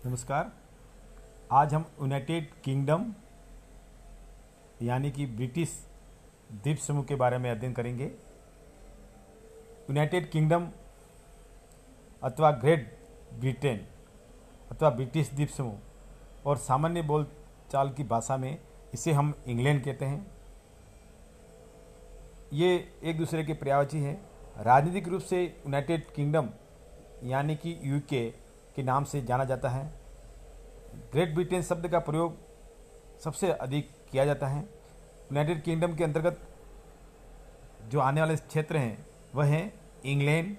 नमस्कार। आज हम यूनाइटेड किंगडम यानी कि ब्रिटिश द्वीप समूह के बारे में अध्ययन करेंगे। यूनाइटेड किंगडम अथवा ग्रेट ब्रिटेन अथवा ब्रिटिश द्वीप समूह और सामान्य बोलचाल की भाषा में इसे हम इंग्लैंड कहते हैं। ये एक दूसरे के पर्यायवाची है। राजनीतिक रूप से यूनाइटेड किंगडम यानी कि यूके के नाम से जाना जाता है। ग्रेट ब्रिटेन शब्द का प्रयोग सबसे अधिक किया जाता है। यूनाइटेड किंगडम के अंतर्गत जो आने वाले क्षेत्र हैं वह हैं इंग्लैंड,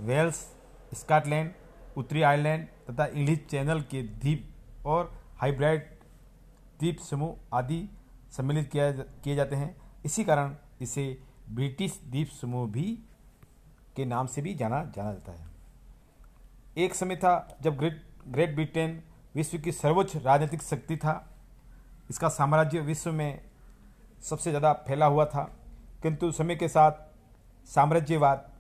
वेल्स, स्कॉटलैंड, उत्तरी आयरलैंड तथा इंग्लिश चैनल के द्वीप और हाइब्रिड द्वीप समूह आदि सम्मिलित किए जाते हैं। इसी कारण इसे ब्रिटिश द्वीप समूह भी के नाम से भी जाना जाता है। एक समय था जब ग्रेट ब्रिटेन विश्व की सर्वोच्च राजनीतिक शक्ति था। इसका साम्राज्य विश्व में सबसे ज़्यादा फैला हुआ था, किंतु समय के साथ साम्राज्यवाद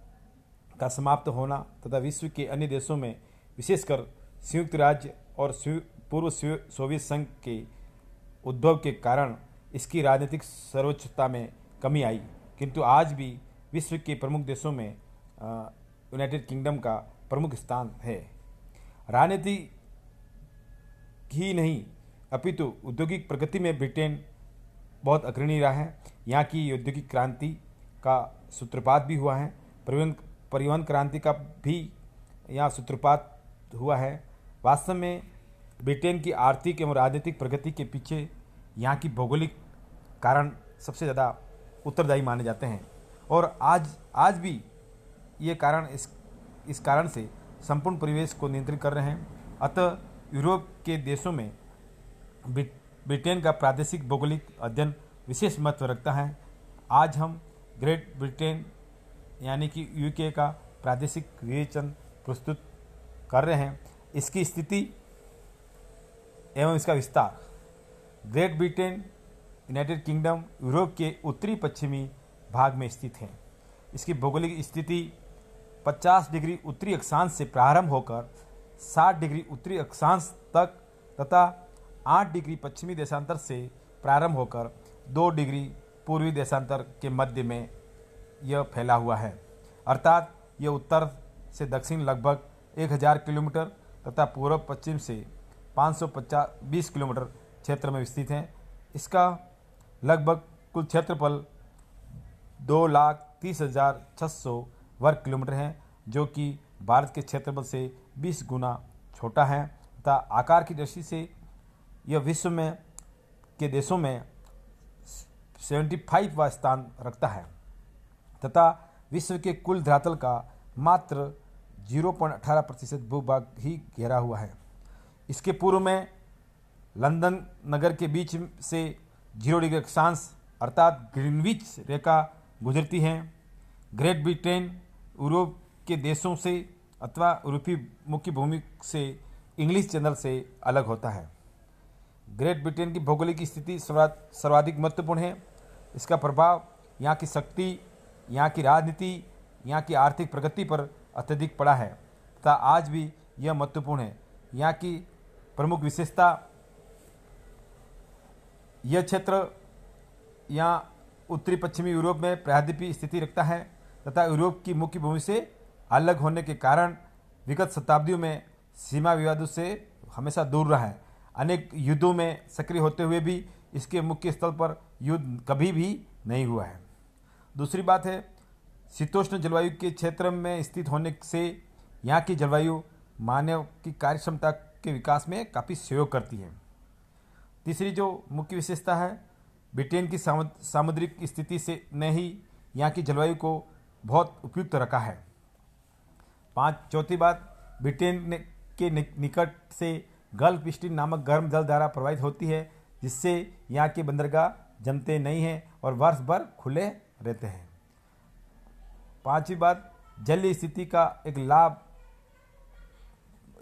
का समाप्त होना तथा विश्व के अन्य देशों में विशेषकर संयुक्त राज्य और पूर्व सोवियत संघ के उद्भव के कारण इसकी राजनीतिक सर्वोच्चता में कमी आई। किंतु आज भी विश्व के प्रमुख देशों में यूनाइटेड किंगडम का प्रमुख स्थान है। राजनीति ही नहीं अपितु औद्योगिक प्रगति में ब्रिटेन बहुत अग्रणी रहा है। यहाँ की औद्योगिक क्रांति का सूत्रपात भी हुआ है। परिवहन क्रांति का भी यहाँ सूत्रपात हुआ है। वास्तव में ब्रिटेन की आर्थिक एवं राजनीतिक प्रगति के पीछे यहाँ की भौगोलिक कारण सबसे ज़्यादा उत्तरदायी माने जाते हैं और आज भी ये कारण इस कारण से संपूर्ण परिवेश को नियंत्रित कर रहे हैं। अतः यूरोप के देशों में ब्रिटेन का प्रादेशिक भौगोलिक अध्ययन विशेष महत्व रखता है। आज हम ग्रेट ब्रिटेन यानी कि यूके का प्रादेशिक विवेचन प्रस्तुत कर रहे हैं। इसकी स्थिति एवं इसका विस्तार। Great Britain United kingdom Europe के उत्तरी पश्चिमी भाग में स्थित है। इसकी भौगोलिक स्थिति 50 डिग्री उत्तरी अक्षांश से प्रारंभ होकर 60 डिग्री उत्तरी अक्षांश तक तथा 8 डिग्री पश्चिमी देशांतर से प्रारंभ होकर 2 डिग्री पूर्वी देशांतर के मध्य में यह फैला हुआ है। अर्थात यह उत्तर से दक्षिण लगभग 1000 किलोमीटर तथा पूर्व पश्चिम से 520 किलोमीटर क्षेत्र में विस्तृत है। इसका लगभग कुल क्षेत्रफल 2,30,600 वर्ग किलोमीटर है, जो कि भारत के क्षेत्रफल से 20 गुना छोटा है तथा आकार की दृष्टि से यह विश्व में के देशों में 75वां स्थान रखता है तथा विश्व के कुल धरातल का मात्र 0.18% भूभाग ही घेरा हुआ है। इसके पूर्व में लंदन नगर के बीच से 0 डिग्री अक्षांश अर्थात ग्रीनविच रेखा गुजरती है। ग्रेट ब्रिटेन यूरोप के देशों से अथवा यूरोपीय मुख्य भूमि से इंग्लिश चैनल से अलग होता है। ग्रेट ब्रिटेन की भौगोलिक स्थिति सर्वाधिक महत्वपूर्ण है। इसका प्रभाव यहाँ की शक्ति, यहाँ की राजनीति, यहाँ की आर्थिक प्रगति पर अत्यधिक पड़ा है तथा आज भी यह महत्वपूर्ण है। यहाँ की प्रमुख विशेषता, यह क्षेत्र यहाँ उत्तरी पश्चिमी यूरोप में प्रायद्वीपीय स्थिति रखता है तथा यूरोप की मुख्य भूमि से अलग होने के कारण विगत शताब्दियों में सीमा विवादों से हमेशा दूर रहा है। अनेक युद्धों में सक्रिय होते हुए भी इसके मुख्य स्थल पर युद्ध कभी भी नहीं हुआ है। दूसरी बात है, शीतोष्ण जलवायु के क्षेत्र में स्थित होने से यहाँ की जलवायु मानव की कार्यक्षमता के विकास में काफ़ी सहयोग करती है। तीसरी जो मुख्य विशेषता है, ब्रिटेन की सामुद्रिक स्थिति से ने ही यहाँ की जलवायु को बहुत उपयुक्त रखा है। चौथी बात, ब्रिटेन के निकट से गल्फ स्ट्रीम नामक गर्म जल धारा प्रवाहित होती है, जिससे यहाँ के बंदरगाह जमते नहीं हैं और वर्ष भर खुले रहते हैं। पांचवी बात, जलीय स्थिति का एक लाभ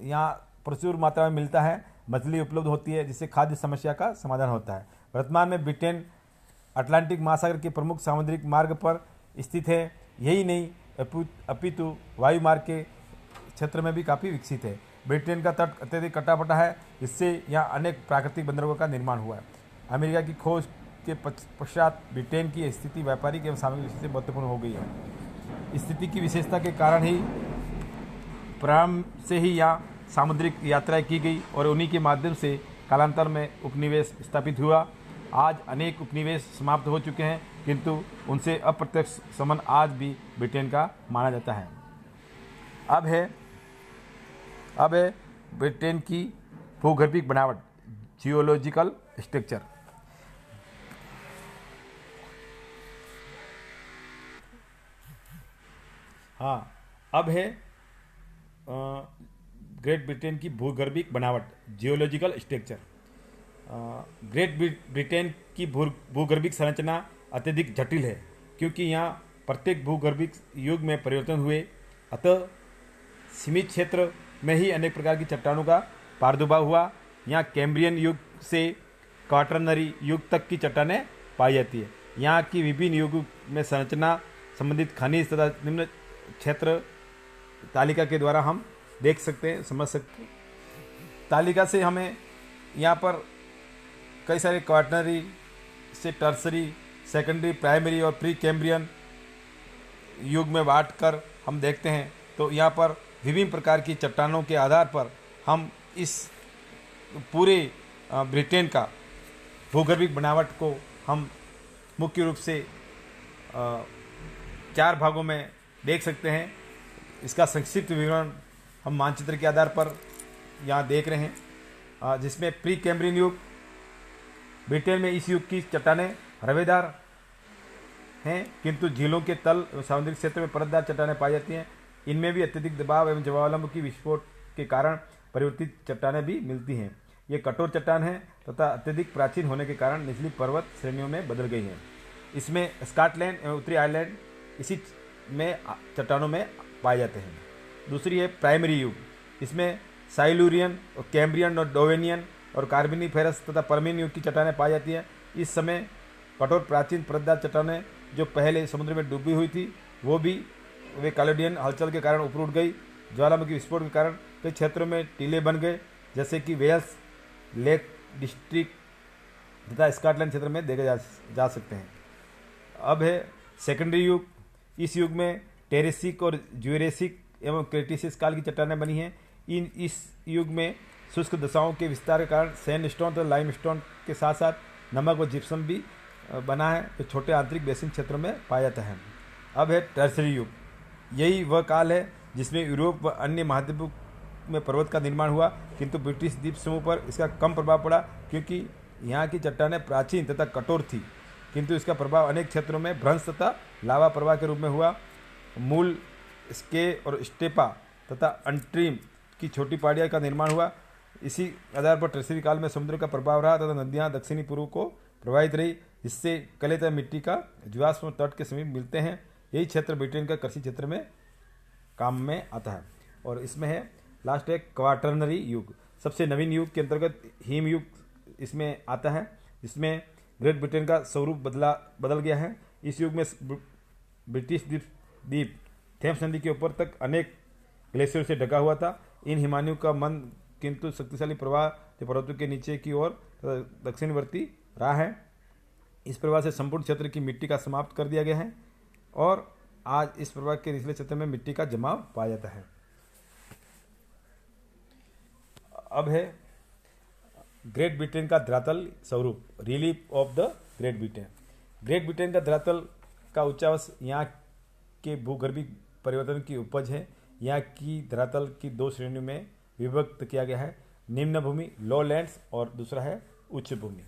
यहाँ प्रचुर मात्रा में मिलता है। मछली उपलब्ध होती है, जिससे खाद्य समस्या का समाधान होता है। वर्तमान में ब्रिटेन अटलांटिक महासागर के प्रमुख सामुद्रिक मार्ग पर स्थित है। यही नहीं अपितु वायु मार्ग के क्षेत्र में भी काफ़ी विकसित है। ब्रिटेन का तट अत्यधिक कटापटा है, इससे यहाँ अनेक प्राकृतिक बंदरगाहों का निर्माण हुआ है। अमेरिका की खोज के पश्चात ब्रिटेन की स्थिति व्यापारिक एवं सामरिक दृष्टि से महत्वपूर्ण हो गई है। स्थिति की विशेषता के कारण ही प्रारंभ से ही यहाँ सामुद्रिक यात्राएं की गई और उन्हीं के माध्यम से कालांतर में उपनिवेश स्थापित हुआ। आज अनेक उपनिवेश समाप्त हो चुके हैं, किंतु उनसे अप्रत्यक्ष संबंध आज भी ब्रिटेन का माना जाता है। अब है ब्रिटेन की भूगर्भिक बनावट, जियोलॉजिकल स्ट्रक्चर। अब है ग्रेट ब्रिटेन की भूगर्भिक बनावट, जियोलॉजिकल स्ट्रक्चर। ग्रेट ब्रिटेन की भूगर्भिक संरचना अत्यधिक जटिल है, क्योंकि यहाँ प्रत्येक भूगर्भिक युग में परिवर्तन हुए, अतः सीमित क्षेत्र में ही अनेक प्रकार की चट्टानों का प्रादुर्भाव हुआ। यहाँ कैम्ब्रियन युग से क्वाटरनरी युग तक की चट्टानें पाई जाती है। यहाँ की विभिन्न युगों में संरचना संबंधित खनिज तथा निम्न क्षेत्र तालिका के द्वारा हम देख सकते हैं, समझ सकते हैं। तालिका से हमें यहाँ पर कई सारे क्वाटरनरी से टर्सरी, सेकेंडरी, प्राइमरी और प्री कैम्ब्रियन युग में बांट कर हम देखते हैं। तो यहाँ पर विभिन्न प्रकार की चट्टानों के आधार पर हम इस पूरे ब्रिटेन का भूगर्भिक बनावट को हम मुख्य रूप से 4 भागों में देख सकते हैं। इसका संक्षिप्त विवरण हम मानचित्र के आधार पर यहाँ देख रहे हैं, जिसमें प्री कैम्ब्रियन युग। ब्रिटेन में इस युग की चट्टानें रवेदार हैं, किंतु झीलों के तल समुद्री क्षेत्र में परतदार चट्टानें पाई जाती हैं। इनमें भी अत्यधिक दबाव एवं ज्वालामुखी विस्फोट के कारण परिवर्तित चट्टानें भी मिलती हैं। ये कठोर चट्टान है तथा अत्यधिक प्राचीन होने के कारण निचली पर्वत श्रेणियों में बदल गई हैं। इसमें स्कॉटलैंड एवं उत्तरी आयरलैंड इसी में चट्टानों में पाए जाते हैं। दूसरी है प्राइमरी युग। इसमें साइलूरियन और कैम्ब्रियन और डोवेनियन और कार्बोनिफेरस तथा परमियन युग की चट्टानें पाई जाती हैं। इस समय कठोर प्राचीन परतदार चट्टानें जो पहले समुद्र में डूबी हुई थी वे कैलेडोनियन हलचल के कारण ऊपर उठ गई। ज्वालामुखी विस्फोट के कारण कई क्षेत्रों में टीले बन गए, जैसे कि वेल्स लेक डिस्ट्रिक्ट तथा स्कॉटलैंड क्षेत्र में देखे जा सकते हैं। अब है सेकेंडरी युग। इस युग में टेरेसिक और ज्यूरेसिक एवं क्रेटिसिस काल की चट्टानें बनी हैं। इस युग में शुष्क दशाओं के विस्तार के कारण सैंडस्टोन और लाइमस्टोन के साथ साथ नमक व जिप्सम भी बना है, जो छोटे आंतरिक बेसिन क्षेत्रों में पाया जाता है। अब है टर्सरी युग। यही वह काल है जिसमें यूरोप व अन्य महाद्वीपों में पर्वत का निर्माण हुआ, किंतु ब्रिटिश द्वीप समूह पर इसका कम प्रभाव पड़ा, क्योंकि यहाँ की चट्टानें प्राचीन तथा कठोर थी, किंतु इसका प्रभाव अनेक क्षेत्रों में भ्रंश तथा लावा प्रवाह के रूप में हुआ। मूल स्के और स्टेपा तथा अंट्रीम की छोटी पहाड़ियों का निर्माण हुआ। इसी आधार पर टर्सरी काल में समुद्र का प्रभाव रहा तथा नदियाँ दक्षिणी पूर्व को प्रवाहित रही, जिससे कले तथा मिट्टी का जीवाश्म तट के समीप मिलते हैं। यही क्षेत्र ब्रिटेन का कृषि क्षेत्र में काम में आता है। और इसमें है लास्ट है क्वाटरनरी युग। सबसे नवीन युग के अंतर्गत हिम युग इसमें आता है, जिसमें ग्रेट ब्रिटेन का स्वरूप बदल गया है। इस युग में ब्रिटिश द्वीप थेम्स नदी के ऊपर तक अनेक ग्लेशियर से ढका हुआ था। इन हिमानियों का मंद किंतु शक्तिशाली प्रवाह जो पर्वतों के नीचे की ओर दक्षिणवर्ती रहा है। इस प्रवाह से संपूर्ण क्षेत्र की मिट्टी का समाप्त कर दिया गया है और आज इस प्रवाह के निचले क्षेत्र में मिट्टी का जमाव पाया जाता है। अब है ग्रेट ब्रिटेन का धरातल स्वरूप, relief of the great Britain. Great Britain का धरातल का उच्चावश यहाँ के भूगर्भिक परिवर्तन की उपज है। यहाँ की धरातल की 2 श्रेणियों में विभक्त किया गया है, निम्न भूमि लॉलैंड्स और दूसरा है उच्च भूमि।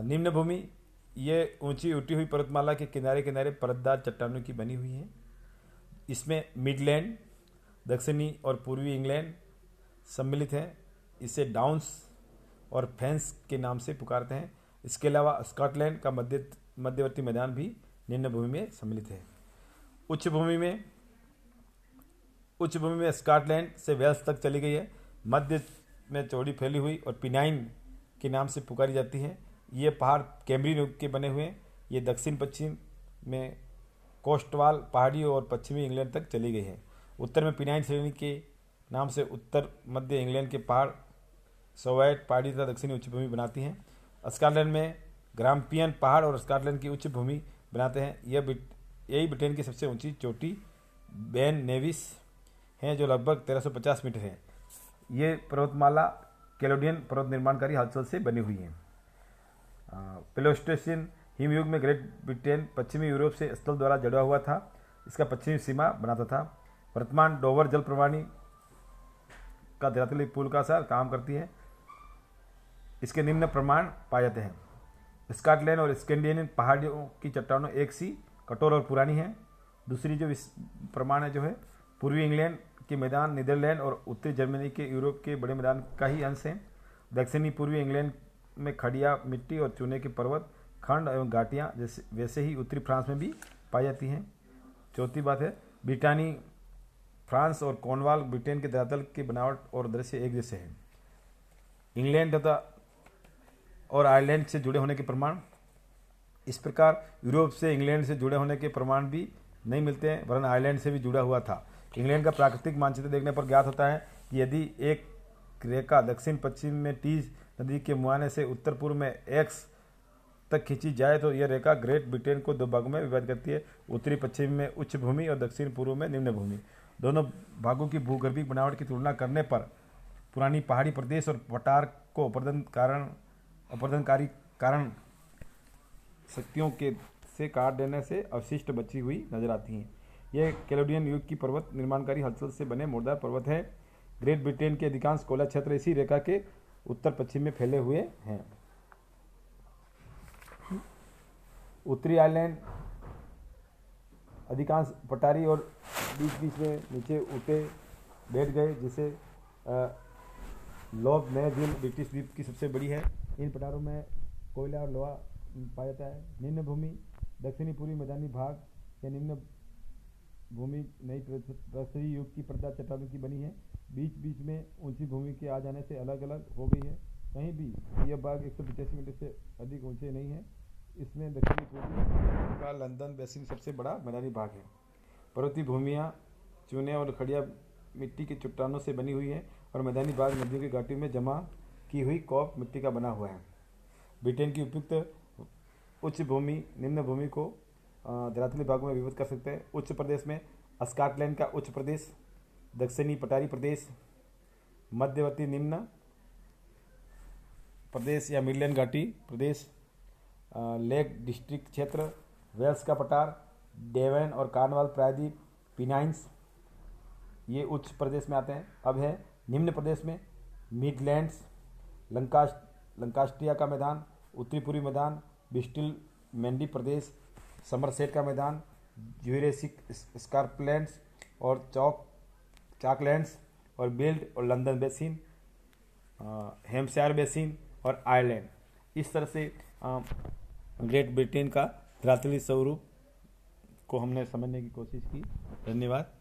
निम्न भूमि ये ऊंची उठी हुई पर्वतमाला के किनारे किनारे परतदार चट्टानों की बनी हुई है। इसमें मिडलैंड, दक्षिणी और पूर्वी इंग्लैंड सम्मिलित हैं। इसे डाउन्स और फेंस के नाम से पुकारते हैं। इसके अलावा स्कॉटलैंड का मध्यवर्ती मैदान भी निम्न भूमि में सम्मिलित है। उच्च भूमि में स्कॉटलैंड से वेल्स तक चली गई है। मध्य में चौड़ी फैली हुई और पिनाइन के नाम से पुकारी जाती है। ये पहाड़ कैम्ब्रियन युग के बने हुए हैं। ये दक्षिण पश्चिम में कोस्टवाल पहाड़ी और पश्चिमी इंग्लैंड तक चली गई है। उत्तर में पिनाइन श्रेणी के नाम से उत्तर मध्य इंग्लैंड के पहाड़ सोवाइट पहाड़ी तथा दक्षिणी उच्च भूमि बनाती हैं। स्कॉटलैंड में ग्राम्पियन पहाड़ और स्कॉटलैंड की उच्च भूमि बनाते हैं। यही ब्रिटेन की सबसे ऊंची चोटी बेन नेविस है जो लगभग 1350 मीटर है। ये पर्वतमाला कैलोडियन पर्वत निर्माणकारी हलचल से बनी हुई है। प्लेस्टोसीन हिमयुग में ग्रेट ब्रिटेन पश्चिमी यूरोप से स्थल द्वारा जुड़ा हुआ था। इसका पश्चिमी सीमा बनाता था। वर्तमान डोवर जल प्रवाही का धरातली पुल का सा काम करती है। इसके निम्न प्रमाण पाए जाते हैं। स्कॉटलैंड और स्कैंडिनेवियन पहाड़ियों की चट्टानों एक सी कठोर और पुरानी है। दूसरी जो प्रमाण है जो है पूर्वी इंग्लैंड के मैदान नीदरलैंड और उत्तरी जर्मनी के यूरोप के बड़े मैदान का ही अंश है। दक्षिणी पूर्वी इंग्लैंड में खड़िया मिट्टी और चूने के पर्वत खंड एवं घाटियाँ जैसे वैसे ही उत्तरी फ्रांस में भी पाई जाती हैं। चौथी बात है ब्रिटानी फ्रांस और कॉर्नवाल ब्रिटेन के धरातल की बनावट और दृश्य एक जैसे हैं। इंग्लैंड तथा और आयरलैंड से जुड़े होने के प्रमाण इस प्रकार यूरोप से इंग्लैंड से जुड़े होने के प्रमाण भी नहीं मिलते हैं, वरन आयरलैंड से भी जुड़ा हुआ था। इंग्लैंड का प्राकृतिक मानचित्र देखने पर ज्ञात होता है कि यदि एक रेखा दक्षिण पश्चिम में टीज नदी के मुहाने से उत्तर पूर्व में एक्स तक खींची जाए तो यह रेखा ग्रेट ब्रिटेन को दो भागों में विभाजित करती है। उत्तरी पश्चिम में उच्च भूमि और दक्षिण पूर्व में निम्न भूमि। दोनों भागों की भूगर्भीय बनावट की तुलना करने पर पुरानी पहाड़ी प्रदेश और पठार को अपरदनकारी कारण शक्तियों के से काट देने से अवशिष्ट बची हुई नजर आती हैं। यह कैलोडियन युग की पर्वत निर्माणकारी हलचल से बने मुर्दार पर्वत है। ग्रेट ब्रिटेन के अधिकांश कोयला क्षेत्र इसी रेखा के उत्तर पश्चिम में फैले हुए हैं। उत्तरी आयरलैंड अधिकांश पठारी और बीच बीच में नीचे उठे बैठ गए, जिसे लॉब नया झील ब्रिटिश द्वीप की सबसे बड़ी है। इन पठारों में कोयला और लोहा पाया जाता है। निम्न भूमि दक्षिणी पूर्वी मैदानी भाग या निम्न भूमि नई प्रस्तरीय युग की पर्दा चट्टानों की बनी है। बीच बीच में ऊंची भूमि के आ जाने से अलग अलग हो गई है। कहीं भी यह भाग 185 मीटर से अधिक ऊंचे नहीं है। इसमें दक्षिणी पूर्वी का लंदन बेसिन सबसे बड़ा मैदानी भाग है। पर्वतीय भूमियाँ चूने और खड़िया मिट्टी की चट्टानों से बनी हुई है और मैदानी भाग नदियों की घाटी में जमा की हुई कॉप मिट्टी का बना हुआ है। ब्रिटेन की उपयुक्त उच्च भूमि निम्न भूमि को धरातली भागों में विभक्त कर सकते हैं। उच्च प्रदेश में स्कॉटलैंड का उच्च प्रदेश, दक्षिणी पठारी प्रदेश, मध्यवर्ती निम्न प्रदेश या मिडलैंड घाटी प्रदेश, लेक डिस्ट्रिक्ट क्षेत्र, वेल्स का पठार, डेवन और कार्नवाल प्रायद्वीप, पिनाइंस, ये उच्च प्रदेश में आते हैं। अब है निम्न प्रदेश में मिडलैंड्स, लंकास्ट्रिया का मैदान, उत्तरी पूर्वी मैदान, ब्रिस्टल मैंडी प्रदेश, समरसेट का मैदान, ज्यूरेसिक स्कार्पलैंड्स और चाकलैंड्स और बिल्ड और लंदन बेसिन, हेम्पशायर बेसिन और आयरलैंड। इस तरह से ग्रेट ब्रिटेन का धरातली स्वरूप को हमने समझने की कोशिश की। धन्यवाद।